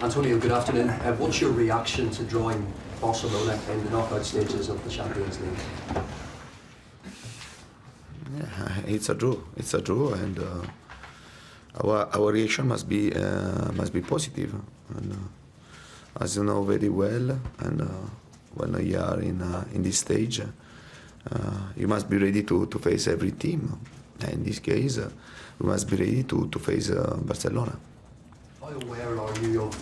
Antonio, good afternoon. What's your reaction to drawing Barcelona in the knockout stages of the Champions League? Yeah, it's a draw. It's a draw, and our reaction must be positive. And, as you know very well, and when you are in this stage, you must be ready to face every team. And in this case, we must be ready to face Barcelona. How aware are you of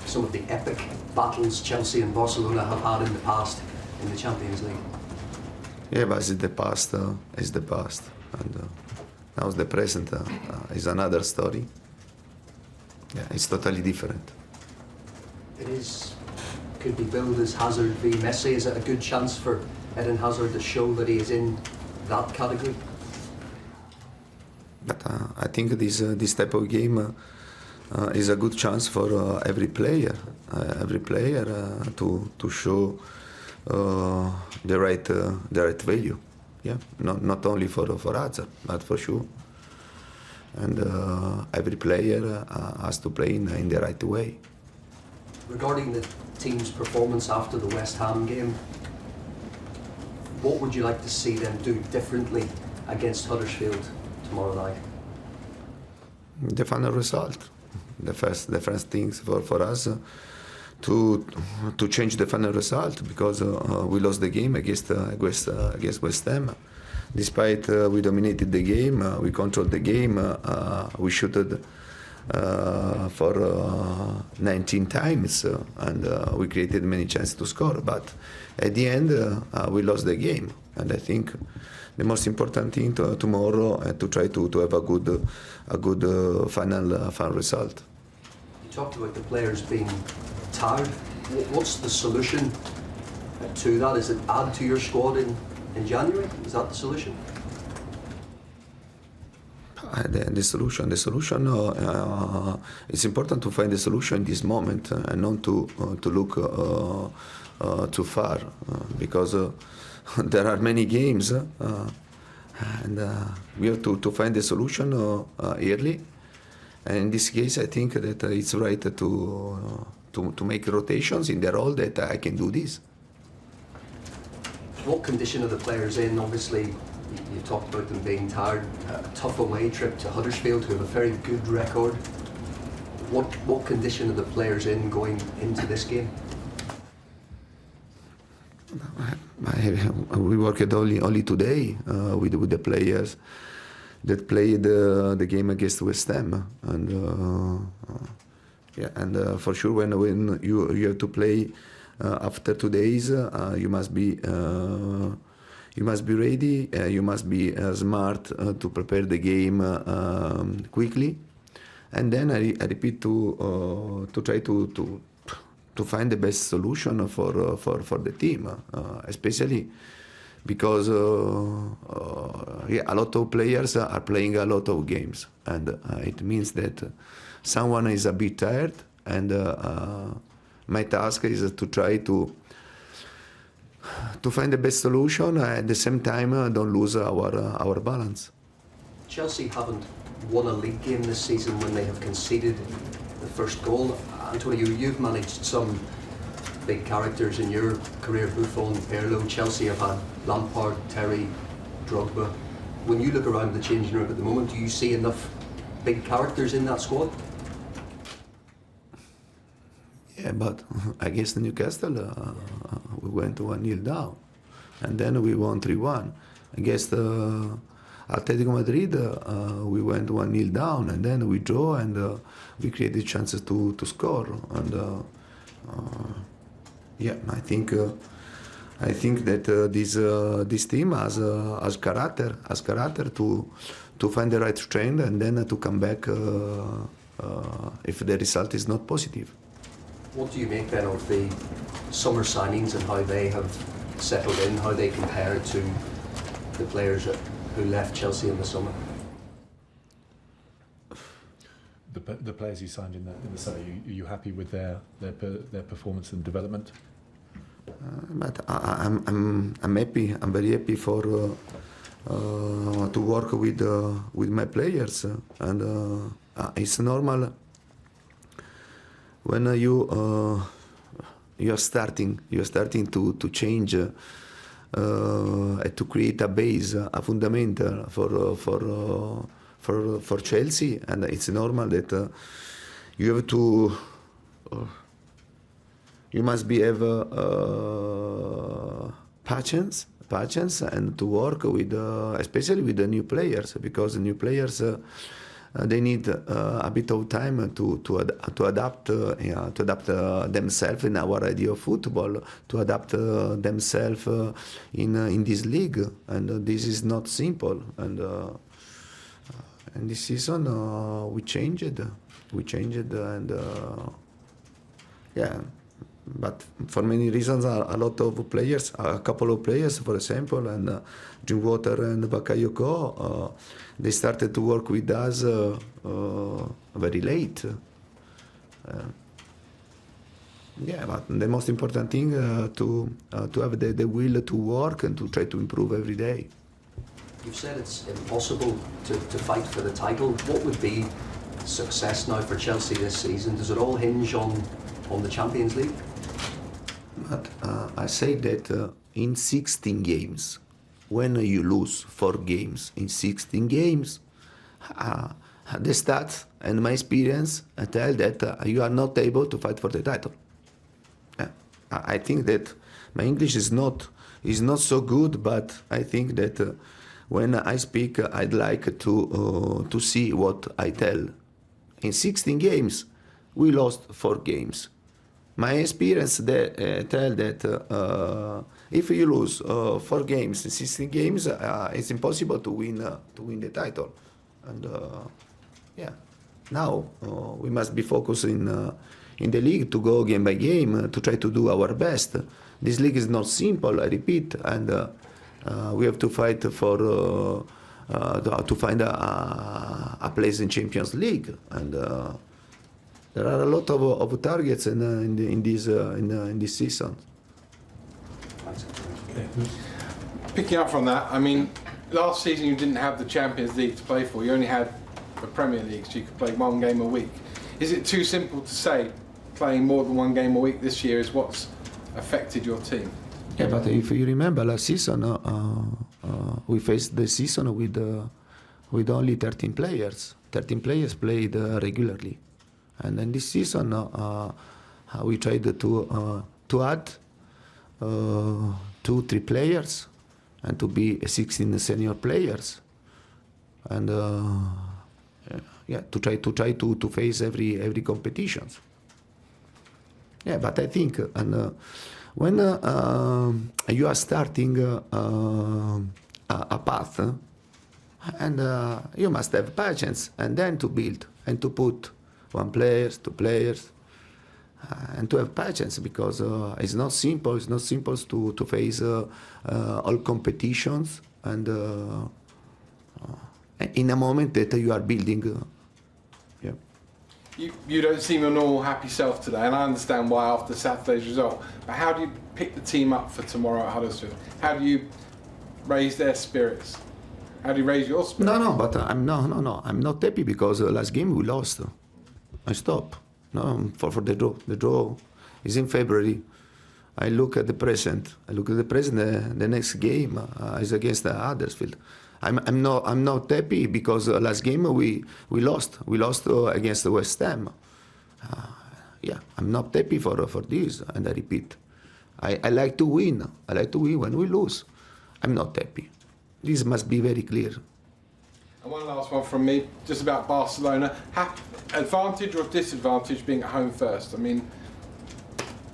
some of the epic battles Chelsea and Barcelona have had in the past in the Champions League? Yeah, but it's the past. It's the past, and now the present is another story. Yeah, it's totally different. Could be billed as Hazard v Messi. Is it a good chance for Eden Hazard to show that he is in that category? But I think this type of game is a good chance for every player to show the right value. Yeah, not only for Hazard, but for sure. And every player has to play in the right way. Regarding the team's performance after the West Ham game, what would you like to see them do differently against Huddersfield tomorrow night? The final result. The first things for us to change the final result, because we lost the game against West Ham. Despite we dominated the game, we controlled the game, we shooted for 19 times, and we created many chances to score. But at the end, we lost the game, and I think the most important thing tomorrow to try to have a good final result. You talked about the players being tired. What's the solution to that? Is it add to your squad in January? Is that the solution? The solution. It's important to find the solution in this moment and not to look too far, because there are many games, and we have to find the solution early. And in this case, I think that it's right to make rotations in the role that I can do this. What condition are the players in? Obviously, you talked about them being tired. A tough away trip to Huddersfield, who have a very good record. What condition are the players in going into this game? We worked only today with the players that played the game against West Ham, and for sure when you have to play after 2 days, you must be ready. You must be smart to prepare the game quickly, and then I repeat to try to find the best solution for the team, especially because a lot of players are playing a lot of games, and it means that someone is a bit tired, and my task is to try to find the best solution, at the same time don't lose our balance. Chelsea haven't won a league game this season when they have conceded the first goal. Antonio, you've managed some big characters in your career, Buffon, Pirlo. Chelsea have had Lampard, Terry, Drogba. When you look around the changing room at the moment, do you see enough big characters in that squad? Yeah, but against Newcastle, we went 1-0 down, and then we won 3-1. Against Atletico Madrid, we went 1-0 down, and then we draw, and we created chances to score. And yeah, I think that this team has character to find the right trend, and then to come back if the result is not positive. What do you make then of the summer signings and how they have settled in, how they compare to the players who left Chelsea in the summer? The players you signed in the summer, are you happy with their performance and development? But I'm happy. I'm very happy for to work with my players, and it's normal when you're starting to change to create a base, a fundamental for Chelsea, and it's normal that you have to. You must be have patience, and to work with, especially with the new players, because the new players they need a bit of time to adapt themselves in our idea of football, to adapt themselves in this league, and this is not simple. And this season we changed, and yeah. But for many reasons, a lot of players, a couple of players, for example, and Drinkwater and Bakayoko, they started to work with us very late. Yeah, but the most important thing to have the will to work and to try to improve every day. You've said it's impossible to fight for the title. What would be success now for Chelsea this season? Does it all hinge on the Champions League? But I say that in 16 games, when you lose 4 games in 16 games, the stats and my experience tell that you are not able to fight for the title. I think that my English is not so good, but I think that when I speak, I'd like to see what I tell. In 16 games, we lost 4 games. My experience tell that if you lose 4 games in 16 games, it's impossible to win the title. And yeah, now we must be focused in the league to go game by game to try to do our best. This league is not simple, I repeat, and we have to fight for to find a place in Champions League. And there are a lot of targets in this season. Picking up from that, I mean, last season you didn't have the Champions League to play for. You only had the Premier League, so you could play 1 game a week. Is it too simple to say playing more than 1 game a week this year is what's affected your team? Yeah, but if you remember last season, we faced the season with only 13 players. 13 players played regularly. And in this season, we tried to add 2-3 players and to be 16 senior players, and to try to face every competition. Yeah, but I think when you are starting a path, and you must have patience, and then to build and to put 1 player, 2 players, and to have patience, because it's not simple. It's not simple to face all competitions, and in a moment that you are building. Yeah. You don't seem your normal happy self today, and I understand why after Saturday's result. But how do you pick the team up for tomorrow at Huddersfield? How do you raise their spirits? How do you raise your spirits? No, but I'm not happy because last game we lost. I stop. No, for the draw. The draw is in February. I look at the present. The next game is against Huddersfield. I'm not happy because last game we lost. We lost against West Ham. Yeah, I'm not happy for this. And I repeat, I like to win. I like to win when we lose. I'm not happy. This must be very clear. And one last one from me, just about Barcelona. Advantage or disadvantage being at home first? I mean,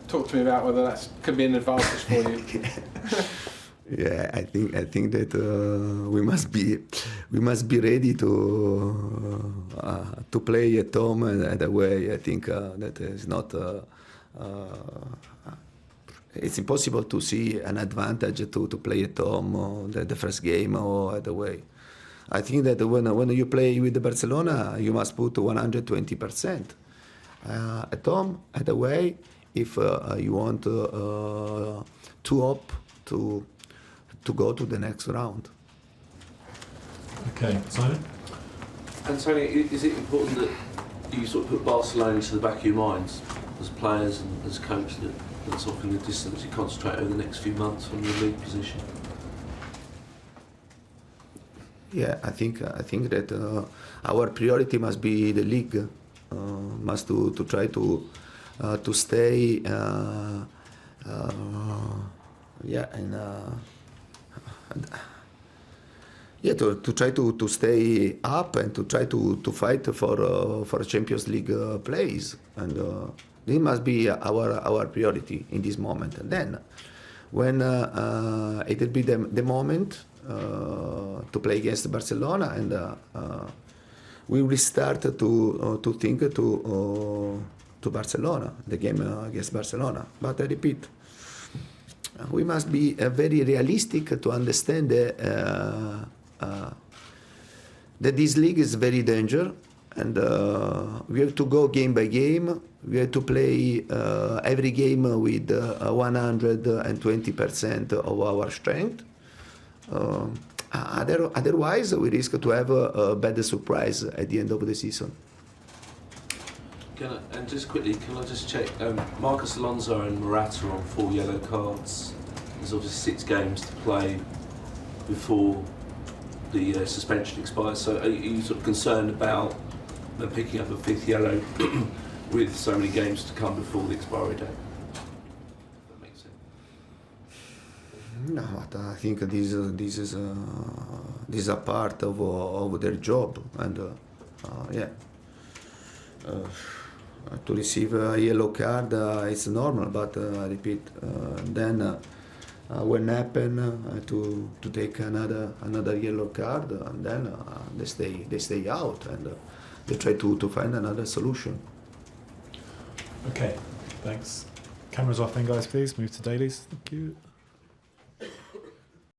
talk to me about whether that could be an advantage for you. Yeah, I think that we must be ready to play at home and at away. I think that is not. It's impossible to see an advantage to play at home the first game or at away. I think that when you play with Barcelona, you must put 120% at home, at away, if you want to hope to go to the next round. Okay, Simon? Antonio, is it important that you sort of put Barcelona into the back of your minds as players and as coach that's offering the distance you concentrate over the next few months on your league position? Yeah, I think that our priority must be the league, must to try to stay, to try to stay up and to try to fight for Champions League place, and this must be our priority in this moment. And then, when it will be the moment to play against Barcelona, and we will start to think to Barcelona, the game against Barcelona. But I repeat, we must be very realistic to understand that this league is very dangerous, and we have to go game by game. We have to play every game with 120% of our strength. Otherwise, we risk to have a bad surprise at the end of the season. And just quickly, can I just check? Marcus Alonso and Morata on 4 yellow cards. There's obviously 6 games to play before the suspension expires. So are you sort of concerned about them picking up a 5th yellow with so many games to come before the expiry date? That makes sense. No, but I think this is a part of their job, and to receive a yellow card it's normal. But I repeat, then when happen to take another yellow card, and then they stay out, and they try to find another solution. Okay, thanks. Cameras off then, guys, please. Move to dailies. Thank you.